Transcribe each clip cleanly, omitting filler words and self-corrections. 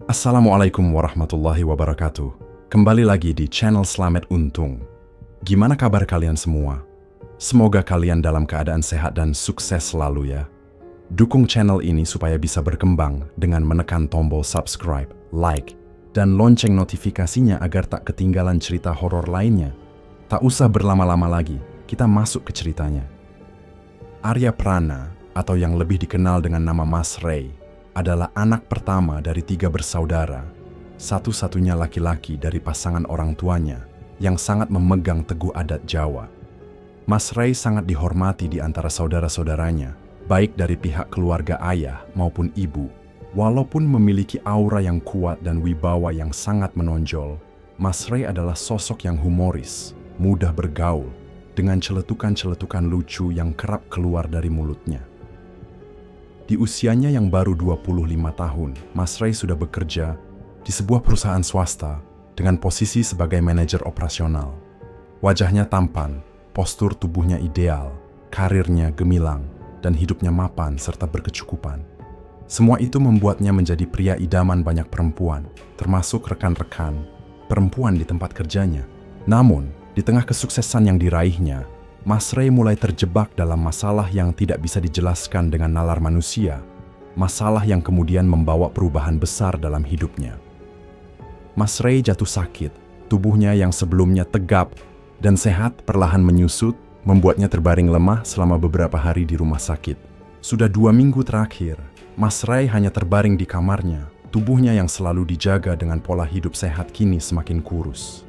Assalamualaikum warahmatullahi wabarakatuh. Kembali lagi di channel Slamet Untung. Gimana kabar kalian semua? Semoga kalian dalam keadaan sehat dan sukses selalu ya. Dukung channel ini supaya bisa berkembang dengan menekan tombol subscribe, like, dan lonceng notifikasinya agar tak ketinggalan cerita horor lainnya. Tak usah berlama-lama lagi, kita masuk ke ceritanya. Arya Prana, atau yang lebih dikenal dengan nama Mas Ray, adalah anak pertama dari 3 bersaudara, satu-satunya laki-laki dari pasangan orang tuanya yang sangat memegang teguh adat Jawa. Mas Ray sangat dihormati di antara saudara-saudaranya, baik dari pihak keluarga ayah maupun ibu. Walaupun memiliki aura yang kuat dan wibawa yang sangat menonjol, Mas Ray adalah sosok yang humoris, mudah bergaul, dengan celetukan-celetukan lucu yang kerap keluar dari mulutnya. Di usianya yang baru 25 tahun, Mas Ray sudah bekerja di sebuah perusahaan swasta dengan posisi sebagai manajer operasional. Wajahnya tampan, postur tubuhnya ideal, karirnya gemilang, dan hidupnya mapan serta berkecukupan. Semua itu membuatnya menjadi pria idaman banyak perempuan, termasuk rekan-rekan perempuan di tempat kerjanya. Namun, di tengah kesuksesan yang diraihnya, Mas Ray mulai terjebak dalam masalah yang tidak bisa dijelaskan dengan nalar manusia, masalah yang kemudian membawa perubahan besar dalam hidupnya. Mas Ray jatuh sakit, tubuhnya yang sebelumnya tegap dan sehat perlahan menyusut, membuatnya terbaring lemah selama beberapa hari di rumah sakit. Sudah 2 minggu terakhir, Mas Ray hanya terbaring di kamarnya, tubuhnya yang selalu dijaga dengan pola hidup sehat kini semakin kurus.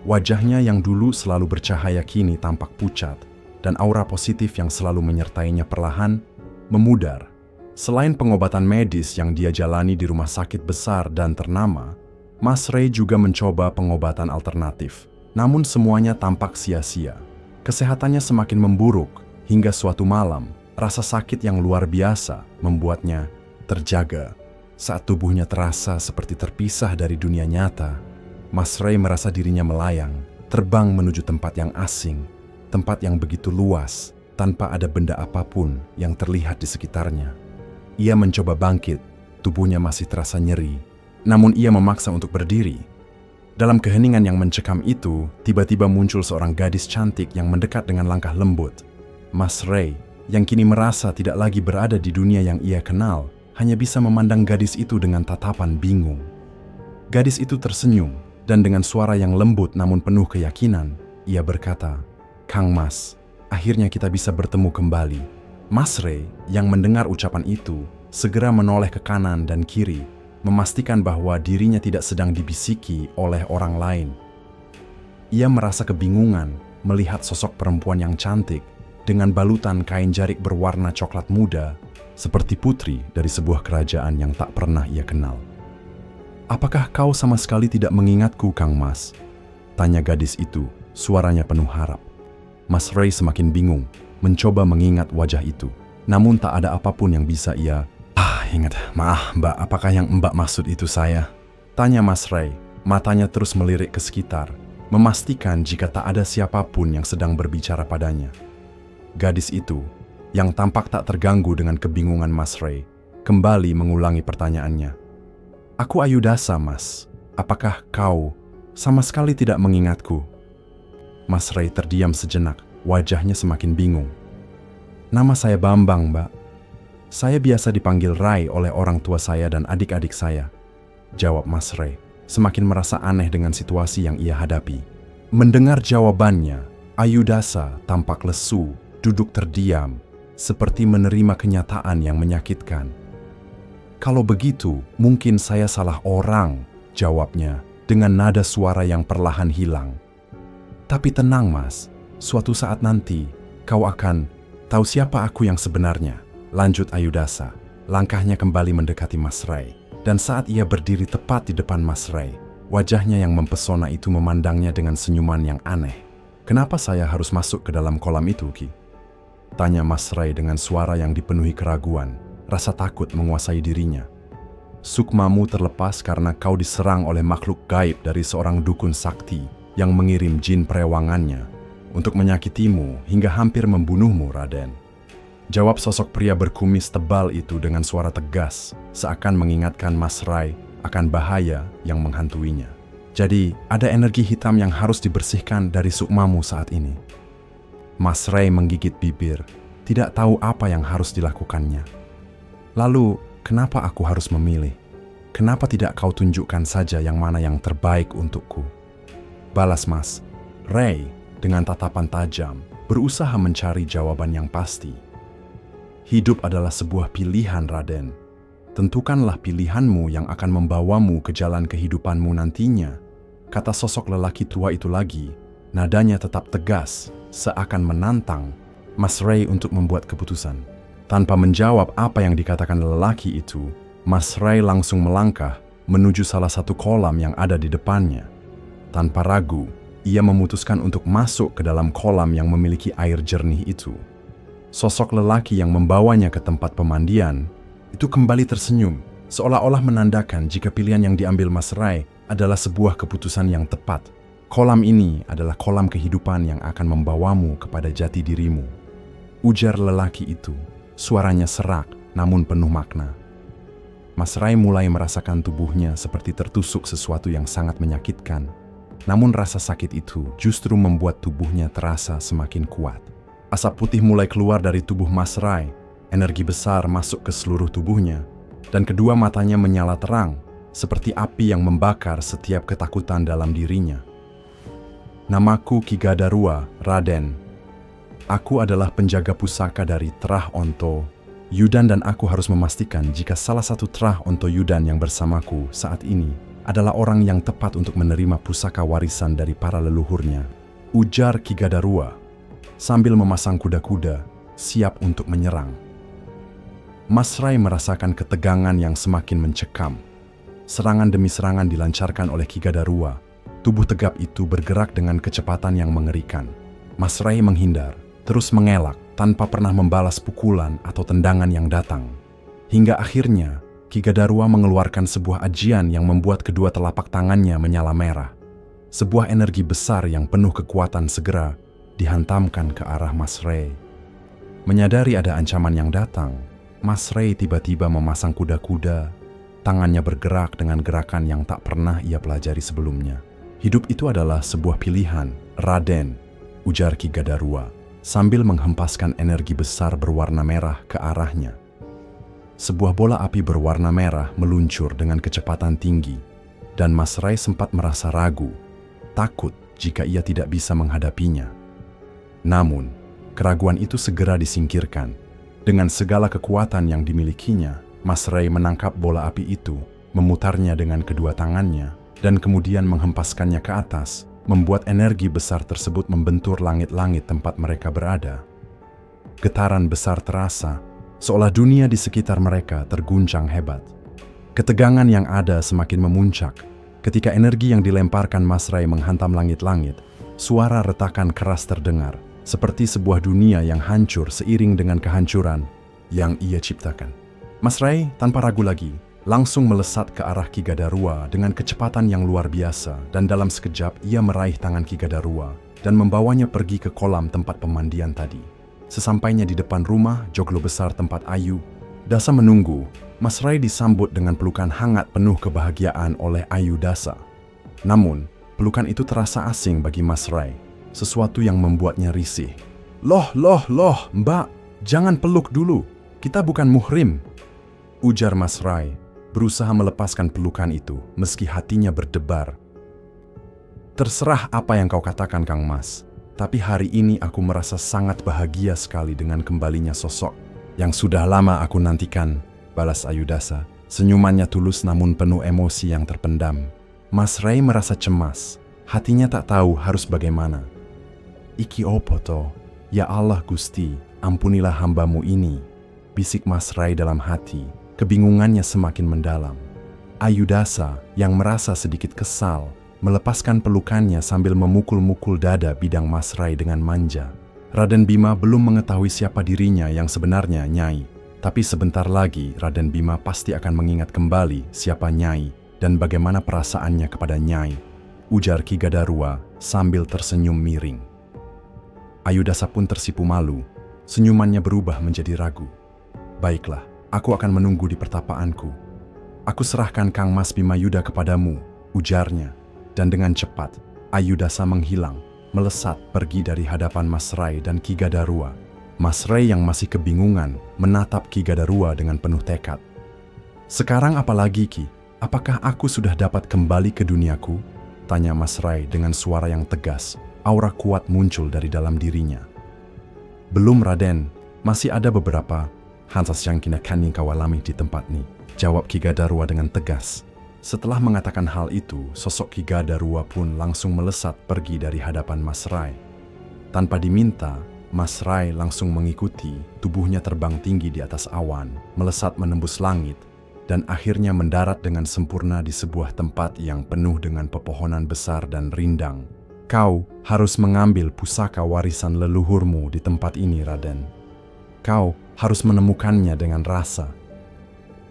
Wajahnya yang dulu selalu bercahaya kini tampak pucat, dan aura positif yang selalu menyertainya perlahan memudar. Selain pengobatan medis yang dia jalani di rumah sakit besar dan ternama, Mas Ray juga mencoba pengobatan alternatif. Namun semuanya tampak sia-sia. Kesehatannya semakin memburuk, hingga suatu malam, rasa sakit yang luar biasa membuatnya terjaga. Saat tubuhnya terasa seperti terpisah dari dunia nyata, Mas Ray merasa dirinya melayang, terbang menuju tempat yang asing, tempat yang begitu luas, tanpa ada benda apapun yang terlihat di sekitarnya. Ia mencoba bangkit, tubuhnya masih terasa nyeri, namun ia memaksa untuk berdiri. Dalam keheningan yang mencekam itu, tiba-tiba muncul seorang gadis cantik yang mendekat dengan langkah lembut. Mas Ray, yang kini merasa tidak lagi berada di dunia yang ia kenal, hanya bisa memandang gadis itu dengan tatapan bingung. Gadis itu tersenyum, dan dengan suara yang lembut namun penuh keyakinan, ia berkata, "Kang Mas, akhirnya kita bisa bertemu kembali." Mas Ray yang mendengar ucapan itu, segera menoleh ke kanan dan kiri, memastikan bahwa dirinya tidak sedang dibisiki oleh orang lain. Ia merasa kebingungan melihat sosok perempuan yang cantik dengan balutan kain jarik berwarna coklat muda, seperti putri dari sebuah kerajaan yang tak pernah ia kenal. "Apakah kau sama sekali tidak mengingatku, Kang Mas?" tanya gadis itu, suaranya penuh harap. Mas Ray semakin bingung, mencoba mengingat wajah itu. Namun tak ada apapun yang bisa ia... Ingat, maaf Mbak, apakah yang Mbak maksud itu saya? Tanya Mas Ray, matanya terus melirik ke sekitar, memastikan jika tak ada siapapun yang sedang berbicara padanya. Gadis itu, yang tampak tak terganggu dengan kebingungan Mas Ray, kembali mengulangi pertanyaannya. "Aku Ayudasa, Mas. Apakah kau sama sekali tidak mengingatku?" Mas Ray terdiam sejenak, wajahnya semakin bingung. "Nama saya Bambang, Mbak. Saya biasa dipanggil Ray oleh orang tua saya dan adik-adik saya," jawab Mas Ray, semakin merasa aneh dengan situasi yang ia hadapi. Mendengar jawabannya, Ayudasa tampak lesu, duduk terdiam, seperti menerima kenyataan yang menyakitkan. "Kalau begitu, mungkin saya salah orang," jawabnya dengan nada suara yang perlahan hilang. "Tapi tenang Mas, suatu saat nanti kau akan tahu siapa aku yang sebenarnya," lanjut Ayudasa. Langkahnya kembali mendekati Mas Ray, dan saat ia berdiri tepat di depan Mas Ray, wajahnya yang mempesona itu memandangnya dengan senyuman yang aneh. "Kenapa saya harus masuk ke dalam kolam itu, Ki?" tanya Mas Ray dengan suara yang dipenuhi keraguan. Rasa takut menguasai dirinya. "Sukmamu terlepas karena kau diserang oleh makhluk gaib dari seorang dukun sakti yang mengirim jin perewangannya untuk menyakitimu hingga hampir membunuhmu, Raden," jawab sosok pria berkumis tebal itu dengan suara tegas, seakan mengingatkan Mas Ray akan bahaya yang menghantuinya. Jadi, ada energi hitam yang harus dibersihkan dari sukmamu saat ini. Mas Ray menggigit bibir, tidak tahu apa yang harus dilakukannya. Lalu, kenapa aku harus memilih? Kenapa tidak kau tunjukkan saja yang mana yang terbaik untukku? Balas Mas Ray dengan tatapan tajam, berusaha mencari jawaban yang pasti. Hidup adalah sebuah pilihan, Raden. Tentukanlah pilihanmu yang akan membawamu ke jalan kehidupanmu nantinya. Kata sosok lelaki tua itu lagi, nadanya tetap tegas, seakan menantang Mas Ray untuk membuat keputusan. Tanpa menjawab apa yang dikatakan lelaki itu, Mas Ray langsung melangkah menuju salah satu kolam yang ada di depannya. Tanpa ragu, ia memutuskan untuk masuk ke dalam kolam yang memiliki air jernih itu. Sosok lelaki yang membawanya ke tempat pemandian itu kembali tersenyum, seolah-olah menandakan jika pilihan yang diambil Mas Ray adalah sebuah keputusan yang tepat. Kolam ini adalah kolam kehidupan yang akan membawamu kepada jati dirimu. Ujar lelaki itu, suaranya serak namun penuh makna. Mas Ray mulai merasakan tubuhnya seperti tertusuk sesuatu yang sangat menyakitkan. Namun rasa sakit itu justru membuat tubuhnya terasa semakin kuat. Asap putih mulai keluar dari tubuh Mas Ray, energi besar masuk ke seluruh tubuhnya, dan kedua matanya menyala terang, seperti api yang membakar setiap ketakutan dalam dirinya. Namaku Ki Gadarua, Raden. Aku adalah penjaga pusaka dari Trah Onto Yudan dan aku harus memastikan jika salah satu Trah Onto Yudan yang bersamaku saat ini adalah orang yang tepat untuk menerima pusaka warisan dari para leluhurnya. Ujar Ki Gadarua sambil memasang kuda-kuda siap untuk menyerang. Mas Ray merasakan ketegangan yang semakin mencekam. Serangan demi serangan dilancarkan oleh Ki Gadarua. Tubuh tegap itu bergerak dengan kecepatan yang mengerikan. Mas Ray menghindar, terus mengelak tanpa pernah membalas pukulan atau tendangan yang datang. Hingga akhirnya, Ki Gadarua mengeluarkan sebuah ajian yang membuat kedua telapak tangannya menyala merah. Sebuah energi besar yang penuh kekuatan segera dihantamkan ke arah Mas Ray. Menyadari ada ancaman yang datang, Mas Ray tiba-tiba memasang kuda-kuda. Tangannya bergerak dengan gerakan yang tak pernah ia pelajari sebelumnya. Hidup itu adalah sebuah pilihan, Raden, ujar Ki Gadarua, sambil menghempaskan energi besar berwarna merah ke arahnya. Sebuah bola api berwarna merah meluncur dengan kecepatan tinggi, dan Mas Ray sempat merasa ragu, takut jika ia tidak bisa menghadapinya. Namun, keraguan itu segera disingkirkan. Dengan segala kekuatan yang dimilikinya, Mas Ray menangkap bola api itu, memutarnya dengan kedua tangannya, dan kemudian menghempaskannya ke atas, membuat energi besar tersebut membentur langit-langit tempat mereka berada. Getaran besar terasa, seolah dunia di sekitar mereka terguncang hebat. Ketegangan yang ada semakin memuncak. Ketika energi yang dilemparkan Mas Ray menghantam langit-langit, suara retakan keras terdengar, seperti sebuah dunia yang hancur seiring dengan kehancuran yang ia ciptakan. Mas Ray tanpa ragu lagi, langsung melesat ke arah Ki Gadarua dengan kecepatan yang luar biasa, dan dalam sekejap ia meraih tangan Ki Gadarua dan membawanya pergi ke kolam tempat pemandian tadi. Sesampainya di depan rumah joglo besar tempat Ayu Dasa menunggu, Mas Ray disambut dengan pelukan hangat penuh kebahagiaan oleh Ayu Dasa. Namun, pelukan itu terasa asing bagi Mas Ray, sesuatu yang membuatnya risih. Loh, Mbak, jangan peluk dulu, kita bukan muhrim, ujar Mas Ray, berusaha melepaskan pelukan itu meski hatinya berdebar. Terserah apa yang kau katakan, Kang Mas, tapi hari ini aku merasa sangat bahagia sekali dengan kembalinya sosok yang sudah lama aku nantikan, balas Ayu Dasa. Senyumannya tulus namun penuh emosi yang terpendam. Mas Ray merasa cemas, hatinya tak tahu harus bagaimana. Iki opo to? Ya Allah Gusti, ampunilah hambamu ini, bisik Mas Ray dalam hati. Kebingungannya semakin mendalam. Ayu Dasa yang merasa sedikit kesal, melepaskan pelukannya sambil memukul-mukul dada bidang Mas Ray dengan manja. Raden Bima belum mengetahui siapa dirinya yang sebenarnya, Nyai. Tapi sebentar lagi Raden Bima pasti akan mengingat kembali siapa Nyai dan bagaimana perasaannya kepada Nyai, ujar Ki Gadarua sambil tersenyum miring. Ayu Dasa pun tersipu malu, senyumannya berubah menjadi ragu. Baiklah, aku akan menunggu di pertapaanku. Aku serahkan Kang Mas Bimayuda kepadamu, ujarnya. Dan dengan cepat, Ayudhasa menghilang, melesat pergi dari hadapan Mas Rai dan Ki Gadarua. Mas Rai yang masih kebingungan menatap Ki Gadarua dengan penuh tekad. "Sekarang apalagi, Ki? Apakah aku sudah dapat kembali ke duniaku?" tanya Mas Rai dengan suara yang tegas. Aura kuat muncul dari dalam dirinya. "Belum, Raden. Masih ada beberapa hansas yang kini kaning kawalami di tempat ini," jawab Ki Gadarua dengan tegas. Setelah mengatakan hal itu, sosok Ki Gadarua pun langsung melesat pergi dari hadapan Mas Rai. Tanpa diminta, Mas Rai langsung mengikuti. Tubuhnya terbang tinggi di atas awan, melesat menembus langit, dan akhirnya mendarat dengan sempurna di sebuah tempat yang penuh dengan pepohonan besar dan rindang. "Kau harus mengambil pusaka warisan leluhurmu di tempat ini, Raden. Kau harus menemukannya dengan rasa.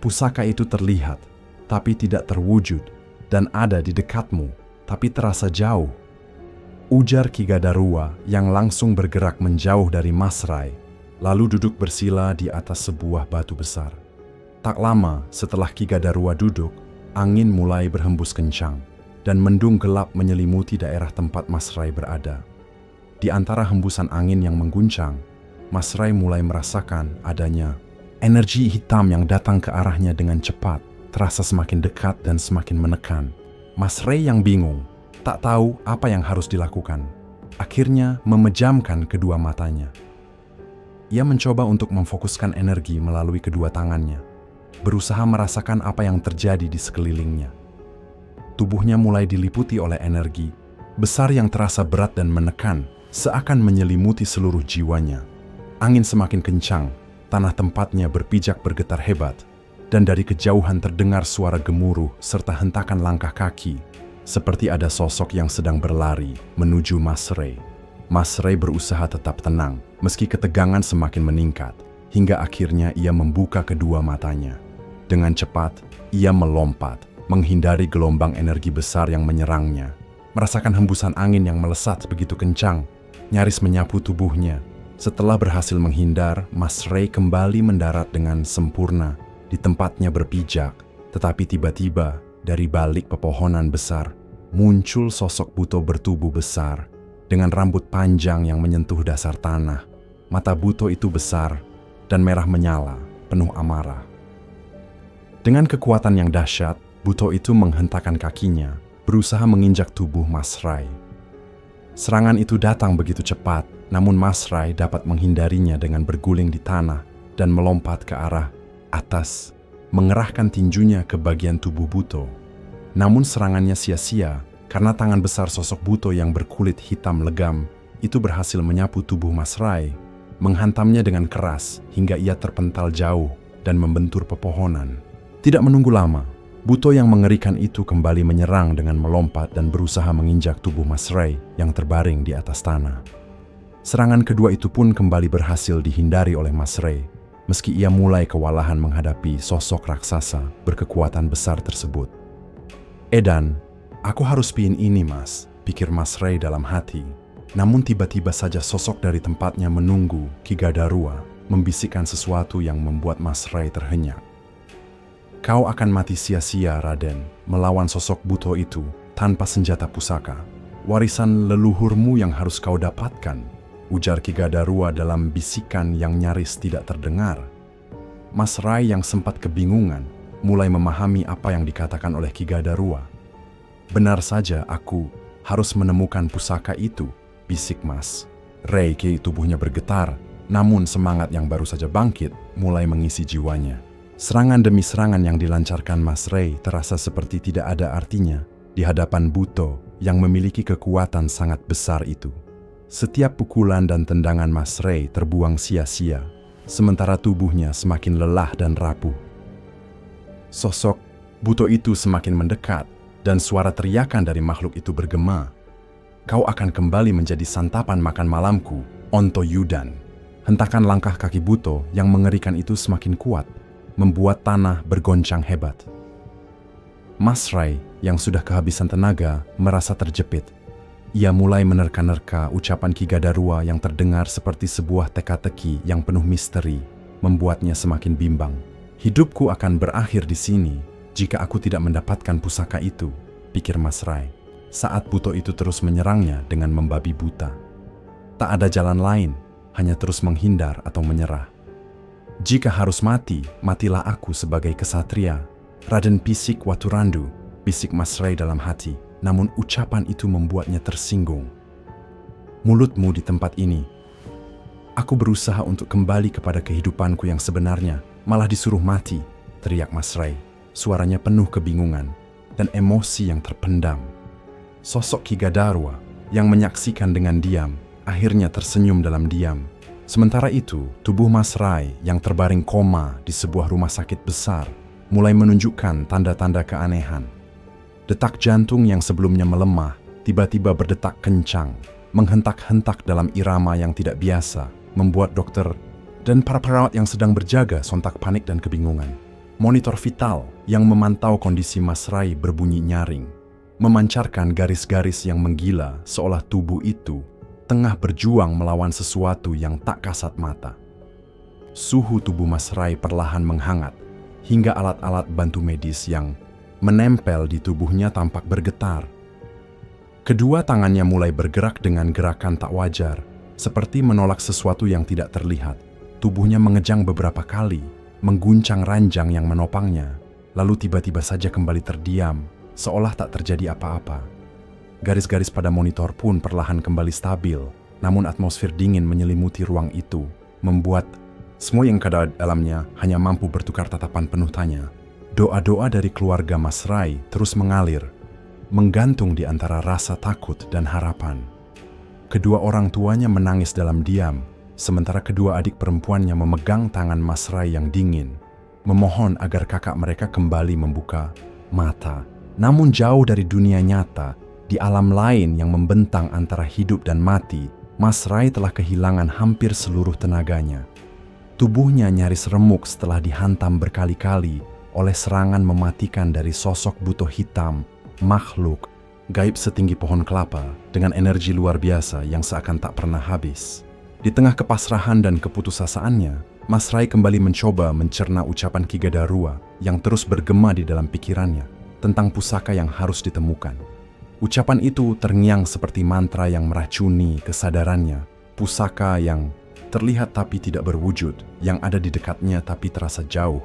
Pusaka itu terlihat, tapi tidak terwujud, dan ada di dekatmu, tapi terasa jauh," ujar Ki Gadarua yang langsung bergerak menjauh dari Mas Rai, lalu duduk bersila di atas sebuah batu besar. Tak lama setelah Ki Gadarua duduk, angin mulai berhembus kencang, dan mendung gelap menyelimuti daerah tempat Mas Rai berada. Di antara hembusan angin yang mengguncang, Mas Rai mulai merasakan adanya energi hitam yang datang ke arahnya dengan cepat, terasa semakin dekat dan semakin menekan. Mas Rai yang bingung, tak tahu apa yang harus dilakukan. Akhirnya memejamkan kedua matanya. Ia mencoba untuk memfokuskan energi melalui kedua tangannya, berusaha merasakan apa yang terjadi di sekelilingnya. Tubuhnya mulai diliputi oleh energi besar yang terasa berat dan menekan, seakan menyelimuti seluruh jiwanya. Angin semakin kencang, tanah tempatnya berpijak bergetar hebat, dan dari kejauhan terdengar suara gemuruh serta hentakan langkah kaki, seperti ada sosok yang sedang berlari menuju Mas Rai. Mas Rai berusaha tetap tenang, meski ketegangan semakin meningkat, hingga akhirnya ia membuka kedua matanya. Dengan cepat, ia melompat, menghindari gelombang energi besar yang menyerangnya. Merasakan hembusan angin yang melesat begitu kencang, nyaris menyapu tubuhnya. Setelah berhasil menghindar, Mas Rai kembali mendarat dengan sempurna di tempatnya berpijak, tetapi tiba-tiba dari balik pepohonan besar muncul sosok Buto bertubuh besar dengan rambut panjang yang menyentuh dasar tanah. Mata Buto itu besar dan merah menyala, penuh amarah. Dengan kekuatan yang dahsyat, Buto itu menghentakkan kakinya, berusaha menginjak tubuh Mas Rai. Serangan itu datang begitu cepat, namun Mas Rai dapat menghindarinya dengan berguling di tanah dan melompat ke arah atas, mengerahkan tinjunya ke bagian tubuh Buto. Namun serangannya sia-sia karena tangan besar sosok Buto yang berkulit hitam legam itu berhasil menyapu tubuh Mas Rai, menghantamnya dengan keras hingga ia terpental jauh dan membentur pepohonan. Tidak menunggu lama, Buto yang mengerikan itu kembali menyerang dengan melompat dan berusaha menginjak tubuh Mas Rai yang terbaring di atas tanah. Serangan kedua itu pun kembali berhasil dihindari oleh Mas Rai, meski ia mulai kewalahan menghadapi sosok raksasa berkekuatan besar tersebut. "Edan, aku harus piin ini, Mas," pikir Mas Rai dalam hati. Namun tiba-tiba saja sosok dari tempatnya menunggu Ki Gadarua membisikkan sesuatu yang membuat Mas Rai terhenyak. "Kau akan mati sia-sia, Raden, melawan sosok Buto itu tanpa senjata pusaka. Warisan leluhurmu yang harus kau dapatkan," ujar Ki Gadarua dalam bisikan yang nyaris tidak terdengar. Mas Rai yang sempat kebingungan mulai memahami apa yang dikatakan oleh Ki Gadarua. "Benar saja, aku harus menemukan pusaka itu," bisik Mas Rai. Tubuhnya bergetar, namun semangat yang baru saja bangkit mulai mengisi jiwanya. Serangan demi serangan yang dilancarkan Mas Rai terasa seperti tidak ada artinya di hadapan Buto yang memiliki kekuatan sangat besar itu. Setiap pukulan dan tendangan Mas Rai terbuang sia-sia, sementara tubuhnya semakin lelah dan rapuh. Sosok Buto itu semakin mendekat, dan suara teriakan dari makhluk itu bergema. "Kau akan kembali menjadi santapan makan malamku, Onto Yudan." Hentakan langkah kaki Buto yang mengerikan itu semakin kuat, membuat tanah bergoncang hebat. Mas Rai yang sudah kehabisan tenaga merasa terjepit. Ia mulai menerka-nerka ucapan Ki Gadarua yang terdengar seperti sebuah teka-teki yang penuh misteri, membuatnya semakin bimbang. "Hidupku akan berakhir di sini, Jika aku tidak mendapatkan pusaka itu, pikir Mas Rai, saat buto itu terus menyerangnya dengan membabi buta. Tak ada jalan lain, hanya terus menghindar atau menyerah. Jika harus mati, matilah aku sebagai kesatria. Raden Pisik Waturandu, bisik Mas Rai dalam hati, namun ucapan itu membuatnya tersinggung. Mulutmu di tempat ini. Aku berusaha untuk kembali kepada kehidupanku yang sebenarnya, malah disuruh mati, teriak Mas Rai. Suaranya penuh kebingungan dan emosi yang terpendam. Sosok Ki Gadarwa yang menyaksikan dengan diam, akhirnya tersenyum dalam diam. Sementara itu, tubuh Mas Rai yang terbaring koma di sebuah rumah sakit besar mulai menunjukkan tanda-tanda keanehan. Detak jantung yang sebelumnya melemah tiba-tiba berdetak kencang, menghentak-hentak dalam irama yang tidak biasa, membuat dokter dan para perawat yang sedang berjaga sontak panik dan kebingungan. Monitor vital yang memantau kondisi Mas Rai berbunyi nyaring, memancarkan garis-garis yang menggila seolah tubuh itu tengah berjuang melawan sesuatu yang tak kasat mata. Suhu tubuh Mas Rai perlahan menghangat, hingga alat-alat bantu medis yang menempel di tubuhnya tampak bergetar. Kedua tangannya mulai bergerak dengan gerakan tak wajar, seperti menolak sesuatu yang tidak terlihat. Tubuhnya mengejang beberapa kali, mengguncang ranjang yang menopangnya, lalu tiba-tiba saja kembali terdiam, seolah tak terjadi apa-apa. Garis-garis pada monitor pun perlahan kembali stabil, namun atmosfer dingin menyelimuti ruang itu, membuat semua yang ada dalamnya hanya mampu bertukar tatapan penuh tanya. Doa-doa dari keluarga Mas Rai terus mengalir, menggantung di antara rasa takut dan harapan. Kedua orang tuanya menangis dalam diam, sementara kedua adik perempuannya memegang tangan Mas Rai yang dingin, memohon agar kakak mereka kembali membuka mata. Namun jauh dari dunia nyata, di alam lain yang membentang antara hidup dan mati, Mas Rai telah kehilangan hampir seluruh tenaganya. Tubuhnya nyaris remuk setelah dihantam berkali-kali oleh serangan mematikan dari sosok buto hitam, makhluk gaib setinggi pohon kelapa dengan energi luar biasa yang seakan tak pernah habis. Di tengah kepasrahan dan keputusasaannya, Mas Rai kembali mencoba mencerna ucapan Ki Gadarwa yang terus bergema di dalam pikirannya tentang pusaka yang harus ditemukan. Ucapan itu terngiang seperti mantra yang meracuni kesadarannya, pusaka yang terlihat tapi tidak berwujud, yang ada di dekatnya tapi terasa jauh.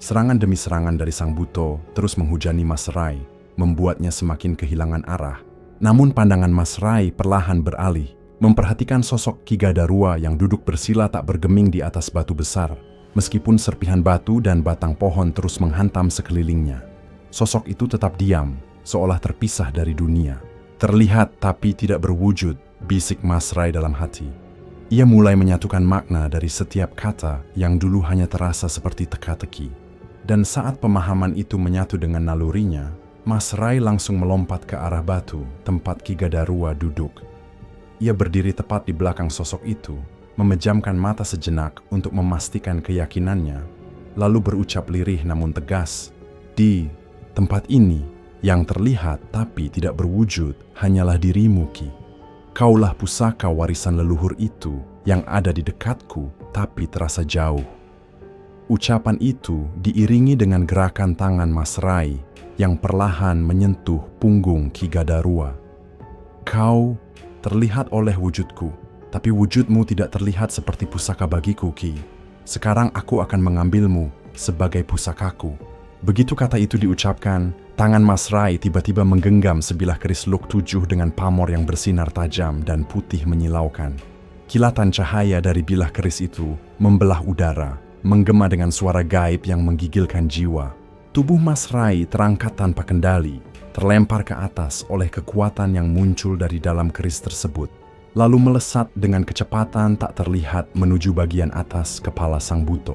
Serangan demi serangan dari sang buto terus menghujani Mas Rai, membuatnya semakin kehilangan arah. Namun pandangan Mas Rai perlahan beralih, memperhatikan sosok Ki Gadarwa yang duduk bersila tak bergeming di atas batu besar, meskipun serpihan batu dan batang pohon terus menghantam sekelilingnya. Sosok itu tetap diam, seolah terpisah dari dunia. Terlihat tapi tidak berwujud, bisik Mas Rai dalam hati. Ia mulai menyatukan makna dari setiap kata yang dulu hanya terasa seperti teka-teki. Dan saat pemahaman itu menyatu dengan nalurinya, Mas Rai langsung melompat ke arah batu tempat Ki Gadarwa duduk. Ia berdiri tepat di belakang sosok itu, memejamkan mata sejenak untuk memastikan keyakinannya, lalu berucap lirih namun tegas, "Di tempat ini, yang terlihat tapi tidak berwujud hanyalah dirimu, Ki. Kaulah pusaka warisan leluhur itu yang ada di dekatku tapi terasa jauh." Ucapan itu diiringi dengan gerakan tangan Mas Rai yang perlahan menyentuh punggung Ki Gadarwa. "Kau terlihat oleh wujudku, tapi wujudmu tidak terlihat seperti pusaka bagiku, Ki. Sekarang aku akan mengambilmu sebagai pusakaku." Begitu kata itu diucapkan, tangan Mas Rai tiba-tiba menggenggam sebilah keris Luk 7 dengan pamor yang bersinar tajam dan putih menyilaukan. Kilatan cahaya dari bilah keris itu membelah udara, menggema dengan suara gaib yang menggigilkan jiwa. Tubuh Mas Rai terangkat tanpa kendali, terlempar ke atas oleh kekuatan yang muncul dari dalam keris tersebut, lalu melesat dengan kecepatan tak terlihat menuju bagian atas kepala sang buto.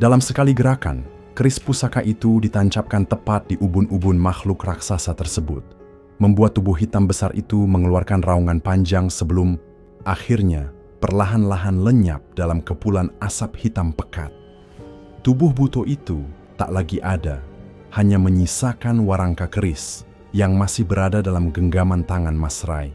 Dalam sekali gerakan, keris pusaka itu ditancapkan tepat di ubun-ubun makhluk raksasa tersebut, membuat tubuh hitam besar itu mengeluarkan raungan panjang sebelum akhirnya perlahan-lahan lenyap dalam kepulan asap hitam pekat. Tubuh buto itu tak lagi ada, hanya menyisakan warangka keris yang masih berada dalam genggaman tangan Mas Rai.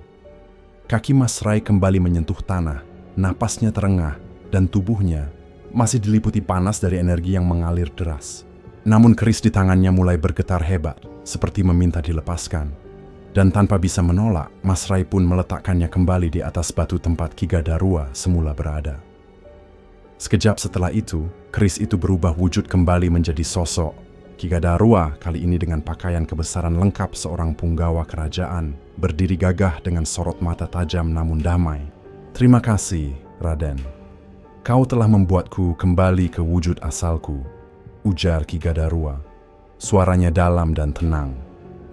Kaki Mas Rai kembali menyentuh tanah, napasnya terengah, dan tubuhnya masih diliputi panas dari energi yang mengalir deras. Namun keris di tangannya mulai bergetar hebat, seperti meminta dilepaskan. Dan tanpa bisa menolak, Mas Rai pun meletakkannya kembali di atas batu tempat Ki Gadarua semula berada. Sekejap setelah itu, keris itu berubah wujud kembali menjadi sosok Ki Gadarua, kali ini dengan pakaian kebesaran lengkap seorang punggawa kerajaan, berdiri gagah dengan sorot mata tajam namun damai. "Terima kasih, Raden. Kau telah membuatku kembali ke wujud asalku," ujar Ki Gadarua. Suaranya dalam dan tenang,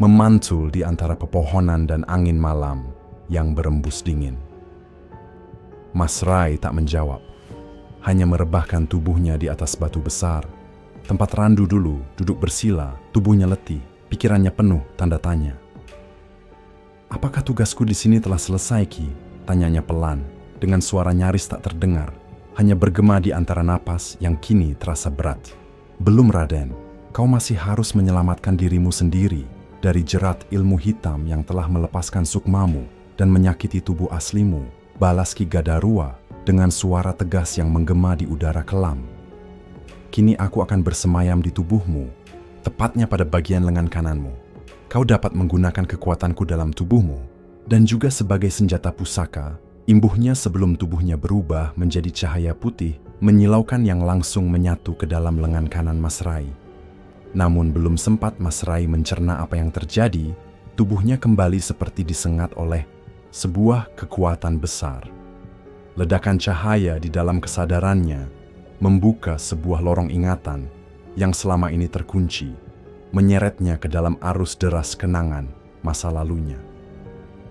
memantul di antara pepohonan dan angin malam yang berembus dingin. Mas Rai tak menjawab, hanya merebahkan tubuhnya di atas batu besar. Tempat Randu dulu duduk bersila, tubuhnya letih, pikirannya penuh tanda tanya. "Apakah tugasku di sini telah selesai, Ki?" tanyanya pelan, dengan suara nyaris tak terdengar, hanya bergema di antara napas yang kini terasa berat. "Belum, Raden. Kau masih harus menyelamatkan dirimu sendiri dari jerat ilmu hitam yang telah melepaskan sukmamu dan menyakiti tubuh aslimu," balas Ki Gadarua dengan suara tegas yang menggema di udara kelam. "Kini aku akan bersemayam di tubuhmu, tepatnya pada bagian lengan kananmu. Kau dapat menggunakan kekuatanku dalam tubuhmu, dan juga sebagai senjata pusaka, imbuhnya sebelum tubuhnya berubah menjadi cahaya putih, menyilaukan yang langsung menyatu ke dalam lengan kanan Mas Rai." Namun belum sempat Mas Rai mencerna apa yang terjadi, tubuhnya kembali seperti disengat oleh sebuah kekuatan besar. Ledakan cahaya di dalam kesadarannya membuka sebuah lorong ingatan yang selama ini terkunci, menyeretnya ke dalam arus deras kenangan masa lalunya.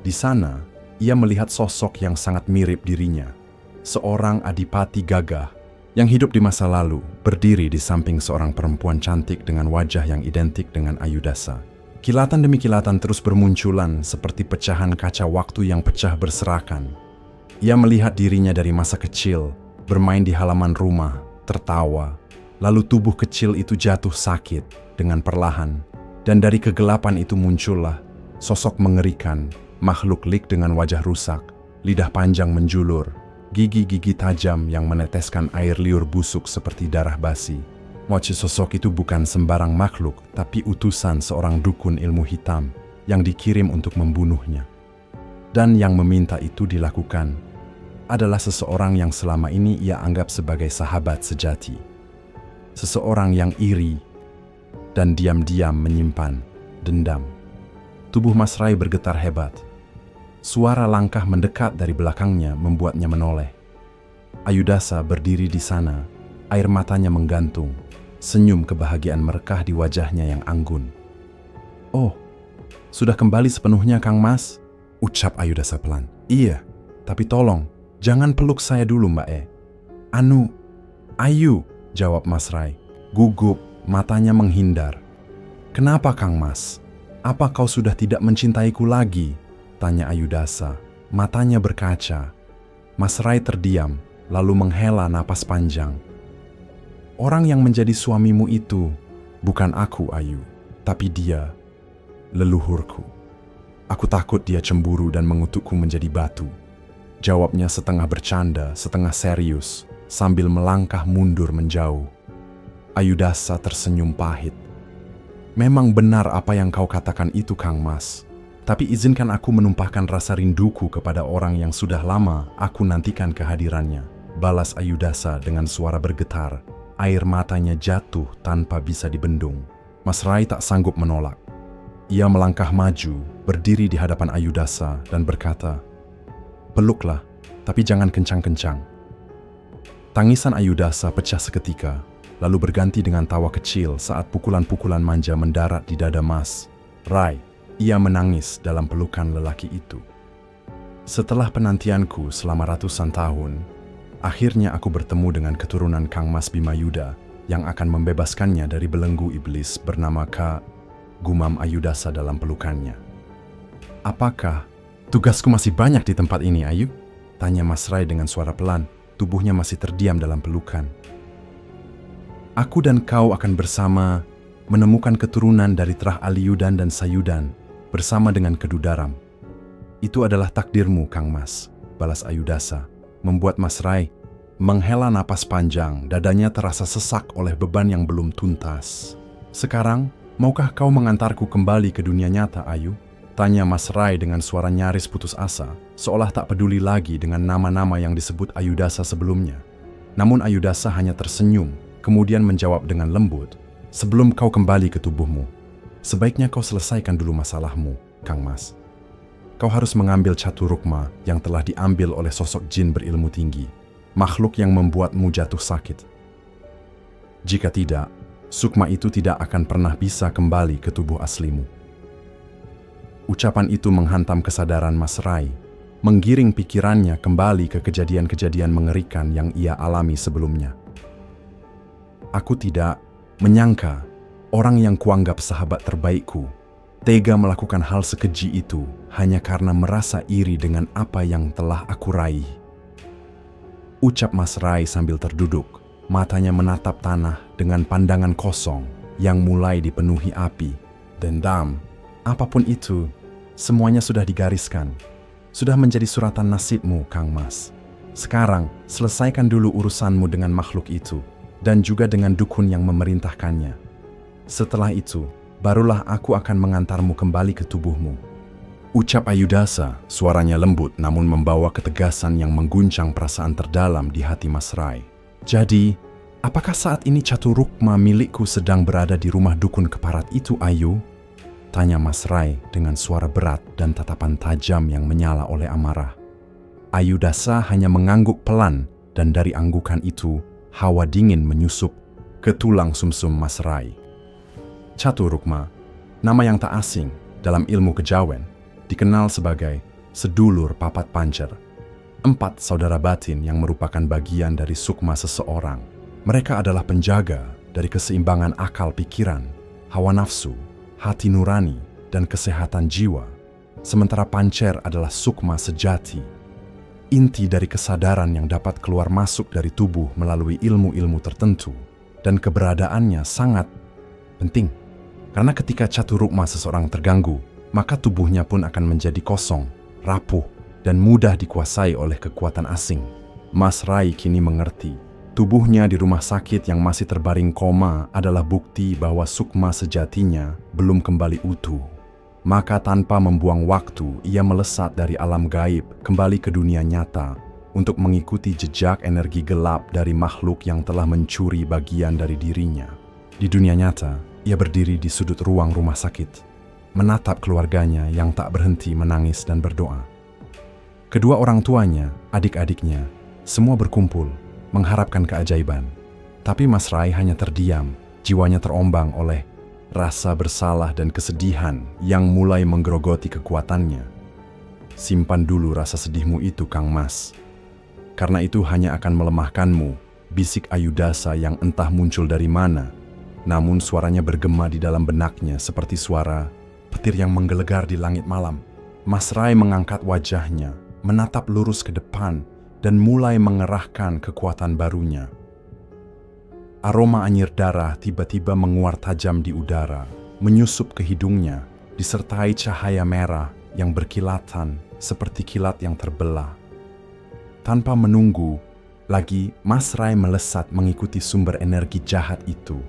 Di sana, ia melihat sosok yang sangat mirip dirinya, seorang adipati gagah yang hidup di masa lalu, berdiri di samping seorang perempuan cantik dengan wajah yang identik dengan Ayudasa. Kilatan demi kilatan terus bermunculan seperti pecahan kaca waktu yang pecah berserakan. Ia melihat dirinya dari masa kecil, bermain di halaman rumah, tertawa, lalu tubuh kecil itu jatuh sakit dengan perlahan, dan dari kegelapan itu muncullah sosok mengerikan, makhluk lik dengan wajah rusak, lidah panjang menjulur, gigi-gigi tajam yang meneteskan air liur busuk seperti darah basi. Wajah sosok itu bukan sembarang makhluk, tapi utusan seorang dukun ilmu hitam yang dikirim untuk membunuhnya. Dan yang meminta itu dilakukan adalah seseorang yang selama ini ia anggap sebagai sahabat sejati. Seseorang yang iri dan diam-diam menyimpan dendam. Tubuh Mas Rai bergetar hebat. Suara langkah mendekat dari belakangnya membuatnya menoleh. Ayudasa berdiri di sana, air matanya menggantung, senyum kebahagiaan merekah di wajahnya yang anggun. "Oh, sudah kembali sepenuhnya, Kang Mas?" ucap Ayudasa pelan. "Iya, tapi tolong, jangan peluk saya dulu, Mbak E." Ayu," jawab Mas Rai, gugup, matanya menghindar. "Kenapa, Kang Mas? Apa kau sudah tidak mencintaiku lagi?" tanya Ayudasa, matanya berkaca. Mas Rai terdiam, lalu menghela napas panjang. "Orang yang menjadi suamimu itu bukan aku, Ayu, tapi dia, leluhurku. Aku takut dia cemburu dan mengutukku menjadi batu," jawabnya setengah bercanda, setengah serius, sambil melangkah mundur menjauh. Ayudasa tersenyum pahit. "Memang benar apa yang kau katakan itu, Kang Mas. Tapi izinkan aku menumpahkan rasa rinduku kepada orang yang sudah lama aku nantikan kehadirannya," balas Ayudasa dengan suara bergetar. Air matanya jatuh tanpa bisa dibendung. Mas Rai tak sanggup menolak. Ia melangkah maju, berdiri di hadapan Ayudasa dan berkata, "Peluklah, tapi jangan kencang-kencang." Tangisan Ayudasa pecah seketika, lalu berganti dengan tawa kecil saat pukulan-pukulan manja mendarat di dada Mas Rai. Ia menangis dalam pelukan lelaki itu. "Setelah penantianku selama ratusan tahun, akhirnya aku bertemu dengan keturunan Kang Mas Bimayuda yang akan membebaskannya dari belenggu iblis bernama Ka," gumam Ayudasa dalam pelukannya. "Apakah tugasku masih banyak di tempat ini, Ayu?" tanya Mas Rai dengan suara pelan, tubuhnya masih terdiam dalam pelukan. "Aku dan kau akan bersama menemukan keturunan dari Trah Aliyudan dan Sayudan bersama dengan Kedudaram. Itu adalah takdirmu, Kang Mas," balas Ayudasa, membuat Mas Rai menghela napas panjang, dadanya terasa sesak oleh beban yang belum tuntas. Sekarang, maukah kau mengantarku kembali ke dunia nyata, Ayu? Tanya Mas Rai dengan suara nyaris putus asa, seolah tak peduli lagi dengan nama-nama yang disebut Ayudasa sebelumnya. Namun Ayudasa hanya tersenyum, kemudian menjawab dengan lembut, "Sebelum kau kembali ke tubuhmu, sebaiknya kau selesaikan dulu masalahmu, Kang Mas. Kau harus mengambil Caturukma yang telah diambil oleh sosok jin berilmu tinggi, makhluk yang membuatmu jatuh sakit. Jika tidak, sukma itu tidak akan pernah bisa kembali ke tubuh aslimu." Ucapan itu menghantam kesadaran Mas Rai, menggiring pikirannya kembali ke kejadian-kejadian mengerikan yang ia alami sebelumnya. Aku tidak menyangka orang yang kuanggap sahabat terbaikku tega melakukan hal sekeji itu hanya karena merasa iri dengan apa yang telah aku raih. Ucap Mas Rai sambil terduduk, matanya menatap tanah dengan pandangan kosong yang mulai dipenuhi api. Dendam, apapun itu, semuanya sudah digariskan. Sudah menjadi suratan nasibmu, Kang Mas. Sekarang, selesaikan dulu urusanmu dengan makhluk itu, dan juga dengan dukun yang memerintahkannya. Setelah itu, barulah aku akan mengantarmu kembali ke tubuhmu. Ucap Ayudasa, suaranya lembut namun membawa ketegasan yang mengguncang perasaan terdalam di hati Mas Rai. Jadi, apakah saat ini Caturukma milikku sedang berada di rumah dukun keparat itu, Ayu? Tanya Mas Rai dengan suara berat dan tatapan tajam yang menyala oleh amarah. Ayudasa hanya mengangguk pelan, dan dari anggukan itu, hawa dingin menyusup ke tulang sumsum Mas Rai. Caturukma, nama yang tak asing dalam ilmu kejawen, dikenal sebagai sedulur papat pancer, 4 saudara batin yang merupakan bagian dari sukma seseorang. Mereka adalah penjaga dari keseimbangan akal pikiran, hawa nafsu, hati nurani, dan kesehatan jiwa. Sementara pancer adalah sukma sejati, inti dari kesadaran yang dapat keluar masuk dari tubuh melalui ilmu-ilmu tertentu, dan keberadaannya sangat penting. Karena ketika Caturukma seseorang terganggu, maka tubuhnya pun akan menjadi kosong, rapuh, dan mudah dikuasai oleh kekuatan asing. Mas Rai kini mengerti. Tubuhnya di rumah sakit yang masih terbaring koma adalah bukti bahwa sukma sejatinya belum kembali utuh. Maka tanpa membuang waktu, ia melesat dari alam gaib kembali ke dunia nyata untuk mengikuti jejak energi gelap dari makhluk yang telah mencuri bagian dari dirinya. Di dunia nyata, ia berdiri di sudut ruang rumah sakit, menatap keluarganya yang tak berhenti menangis dan berdoa. Kedua orang tuanya, adik-adiknya, semua berkumpul mengharapkan keajaiban. Tapi Mas Rai hanya terdiam, jiwanya terombang oleh rasa bersalah dan kesedihan yang mulai menggerogoti kekuatannya. Simpan dulu rasa sedihmu itu, Kang Mas. Karena itu hanya akan melemahkanmu, bisik Ayudasa yang entah muncul dari mana. Namun suaranya bergema di dalam benaknya seperti suara petir yang menggelegar di langit malam. Mas Rai mengangkat wajahnya, menatap lurus ke depan, dan mulai mengerahkan kekuatan barunya. Aroma anyir darah tiba-tiba menguar tajam di udara, menyusup ke hidungnya, disertai cahaya merah yang berkilatan seperti kilat yang terbelah. Tanpa menunggu lagi, Mas Rai melesat mengikuti sumber energi jahat itu,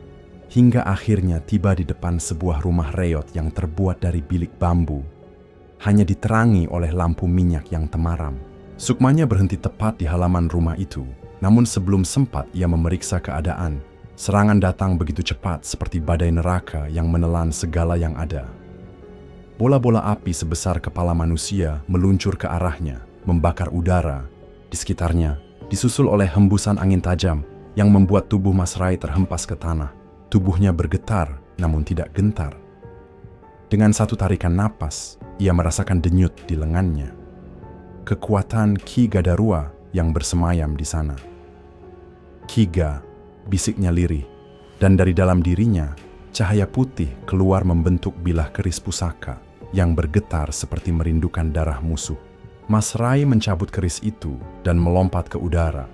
hingga akhirnya tiba di depan sebuah rumah reot yang terbuat dari bilik bambu, hanya diterangi oleh lampu minyak yang temaram. Sukmanya berhenti tepat di halaman rumah itu, namun sebelum sempat ia memeriksa keadaan, serangan datang begitu cepat seperti badai neraka yang menelan segala yang ada. Bola-bola api sebesar kepala manusia meluncur ke arahnya, membakar udara di sekitarnya, disusul oleh hembusan angin tajam yang membuat tubuh Mas Rai terhempas ke tanah. Tubuhnya bergetar, namun tidak gentar. Dengan satu tarikan napas, ia merasakan denyut di lengannya. Kekuatan Ki Gadarua yang bersemayam di sana. Kiga, bisiknya lirih, dan dari dalam dirinya, cahaya putih keluar membentuk bilah keris pusaka yang bergetar seperti merindukan darah musuh. Mas Rai mencabut keris itu dan melompat ke udara,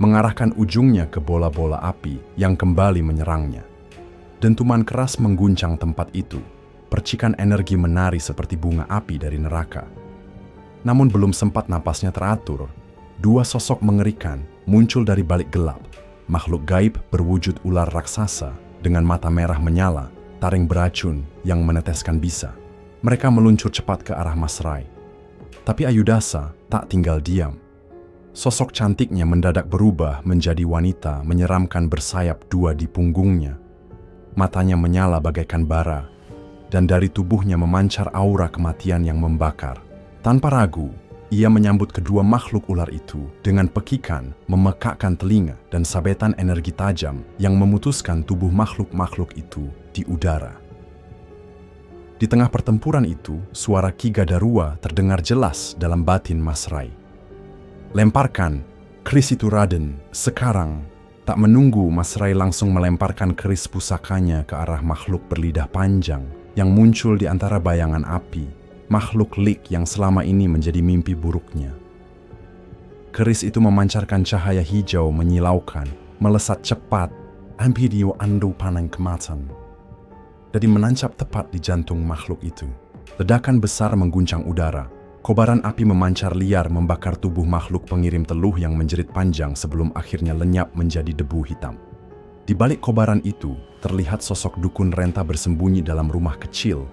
mengarahkan ujungnya ke bola-bola api yang kembali menyerangnya. Dentuman keras mengguncang tempat itu, percikan energi menari seperti bunga api dari neraka. Namun belum sempat napasnya teratur, 2 sosok mengerikan muncul dari balik gelap. Makhluk gaib berwujud ular raksasa dengan mata merah menyala, taring beracun yang meneteskan bisa. Mereka meluncur cepat ke arah Mas Rai. Tapi Ayudhasa tak tinggal diam. Sosok cantiknya mendadak berubah menjadi wanita menyeramkan bersayap dua di punggungnya. Matanya menyala bagaikan bara, dan dari tubuhnya memancar aura kematian yang membakar. Tanpa ragu, ia menyambut kedua makhluk ular itu dengan pekikan, memekakkan telinga dan sabetan energi tajam yang memutuskan tubuh makhluk-makhluk itu di udara. Di tengah pertempuran itu, suara Ki Gadarua terdengar jelas dalam batin Mas Rai. "Lemparkan keris itu, Raden, sekarang." Tak menunggu, Mas Rai langsung melemparkan keris pusakanya ke arah makhluk berlidah panjang yang muncul di antara bayangan api, makhluk lik yang selama ini menjadi mimpi buruknya. Keris itu memancarkan cahaya hijau menyilaukan, melesat cepat, ampidio andu panang kematan, dan menancap tepat di jantung makhluk itu. Ledakan besar mengguncang udara. Kobaran api memancar liar membakar tubuh makhluk pengirim teluh yang menjerit panjang sebelum akhirnya lenyap menjadi debu hitam. Di balik kobaran itu, terlihat sosok dukun renta bersembunyi dalam rumah kecil,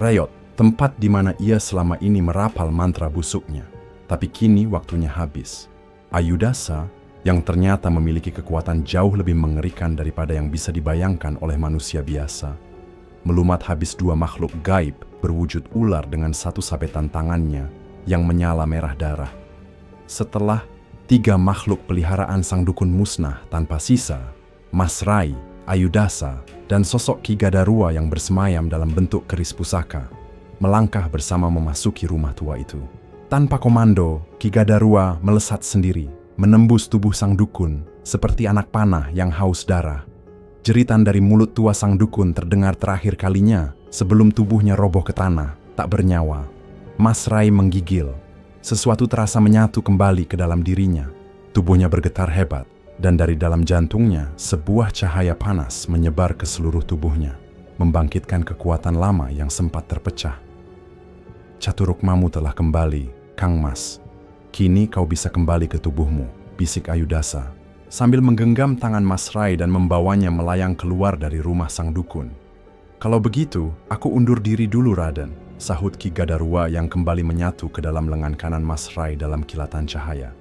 Rayot, tempat di mana ia selama ini merapal mantra busuknya. Tapi kini waktunya habis. Ayudhasa, yang ternyata memiliki kekuatan jauh lebih mengerikan daripada yang bisa dibayangkan oleh manusia biasa, melumat habis dua makhluk gaib berwujud ular dengan satu sabetan tangannya yang menyala merah darah. Setelah tiga makhluk peliharaan sang dukun musnah tanpa sisa, Mas Rai, Ayudhasa, dan sosok Ki Gadarua yang bersemayam dalam bentuk keris pusaka melangkah bersama memasuki rumah tua itu. Tanpa komando, Ki Gadarua melesat sendiri, menembus tubuh sang dukun seperti anak panah yang haus darah. Jeritan dari mulut tua sang dukun terdengar terakhir kalinya sebelum tubuhnya roboh ke tanah, tak bernyawa. Mas Rai menggigil. Sesuatu terasa menyatu kembali ke dalam dirinya. Tubuhnya bergetar hebat, dan dari dalam jantungnya sebuah cahaya panas menyebar ke seluruh tubuhnya, membangkitkan kekuatan lama yang sempat terpecah. "Caturukmamu telah kembali, Kang Mas. Kini kau bisa kembali ke tubuhmu," bisik Ayudhasa, sambil menggenggam tangan Mas Rai dan membawanya melayang keluar dari rumah sang dukun. "Kalau begitu, aku undur diri dulu, Raden," sahut Ki Gadarua yang kembali menyatu ke dalam lengan kanan Mas Rai dalam kilatan cahaya.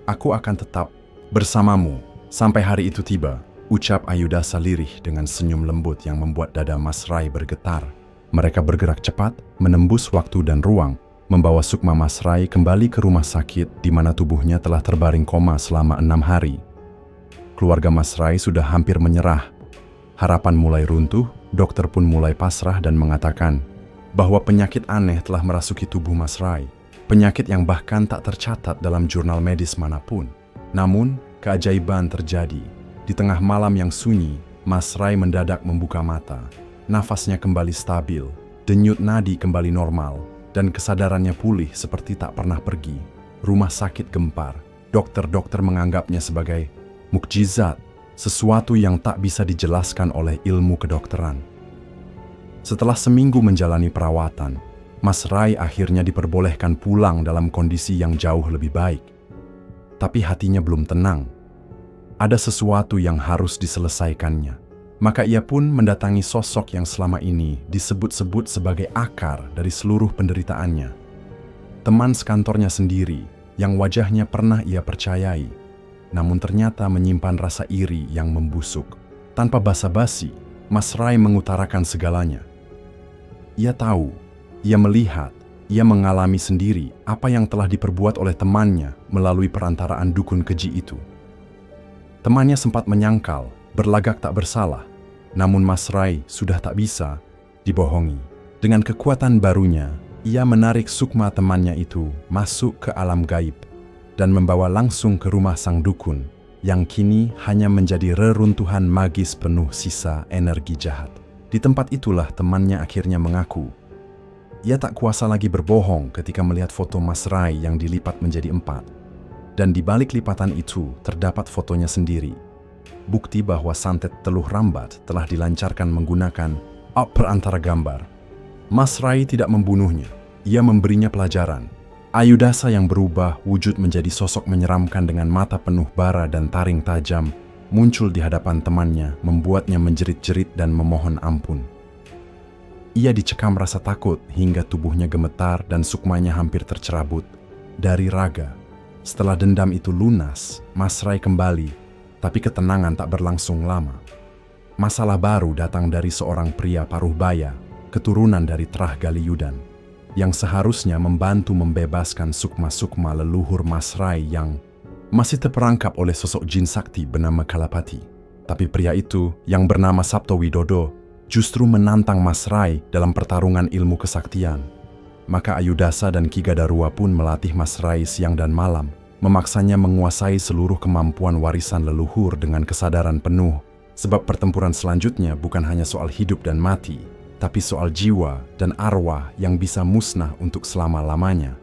"Aku akan tetap bersamamu sampai hari itu tiba," ucap Ayudhasa lirih dengan senyum lembut yang membuat dada Mas Rai bergetar. Mereka bergerak cepat, menembus waktu dan ruang, membawa Sukma Mas Rai kembali ke rumah sakit di mana tubuhnya telah terbaring koma selama 6 hari. Keluarga Mas Rai sudah hampir menyerah. Harapan mulai runtuh, dokter pun mulai pasrah dan mengatakan bahwa penyakit aneh telah merasuki tubuh Mas Rai, penyakit yang bahkan tak tercatat dalam jurnal medis manapun. Namun, keajaiban terjadi. Di tengah malam yang sunyi, Mas Rai mendadak membuka mata. Nafasnya kembali stabil, denyut nadi kembali normal, dan kesadarannya pulih seperti tak pernah pergi. Rumah sakit gempar. Dokter-dokter menganggapnya sebagai mukjizat, sesuatu yang tak bisa dijelaskan oleh ilmu kedokteran. Setelah seminggu menjalani perawatan, Mas Rai akhirnya diperbolehkan pulang dalam kondisi yang jauh lebih baik. Tapi hatinya belum tenang. Ada sesuatu yang harus diselesaikannya. Maka ia pun mendatangi sosok yang selama ini disebut-sebut sebagai akar dari seluruh penderitaannya. Teman sekantornya sendiri yang wajahnya pernah ia percayai, namun ternyata menyimpan rasa iri yang membusuk. Tanpa basa-basi, Mas Rai mengutarakan segalanya. Ia tahu, ia melihat, ia mengalami sendiri apa yang telah diperbuat oleh temannya melalui perantaraan dukun keji itu. Temannya sempat menyangkal, berlagak tak bersalah, namun Mas Rai sudah tak bisa dibohongi. Dengan kekuatan barunya, ia menarik Sukma temannya itu masuk ke alam gaib dan membawa langsung ke rumah sang dukun yang kini hanya menjadi reruntuhan magis penuh sisa energi jahat. Di tempat itulah temannya akhirnya mengaku. Ia tak kuasa lagi berbohong ketika melihat foto Mas Rai yang dilipat menjadi 4. Dan di balik lipatan itu terdapat fotonya sendiri. Bukti bahwa santet teluh rambat telah dilancarkan menggunakan perantara gambar. Mas Rai tidak membunuhnya, ia memberinya pelajaran. Ayudhasa yang berubah wujud menjadi sosok menyeramkan dengan mata penuh bara dan taring tajam muncul di hadapan temannya, membuatnya menjerit-jerit dan memohon ampun. Ia dicekam rasa takut hingga tubuhnya gemetar dan sukmanya hampir tercerabut dari raga. Setelah dendam itu lunas, Mas Rai kembali, tapi ketenangan tak berlangsung lama. Masalah baru datang dari seorang pria Paruhbaya, keturunan dari Trah Galiyudan, yang seharusnya membantu membebaskan sukma-sukma leluhur Mas Rai yang masih terperangkap oleh sosok jin sakti bernama Kalapati. Tapi pria itu, yang bernama Sabto Widodo, justru menantang Mas Rai dalam pertarungan ilmu kesaktian. Maka Ayudasa dan Ki Gadarua pun melatih Mas Rai siang dan malam, memaksanya menguasai seluruh kemampuan warisan leluhur dengan kesadaran penuh, sebab pertempuran selanjutnya bukan hanya soal hidup dan mati, tapi soal jiwa dan arwah yang bisa musnah untuk selama-lamanya.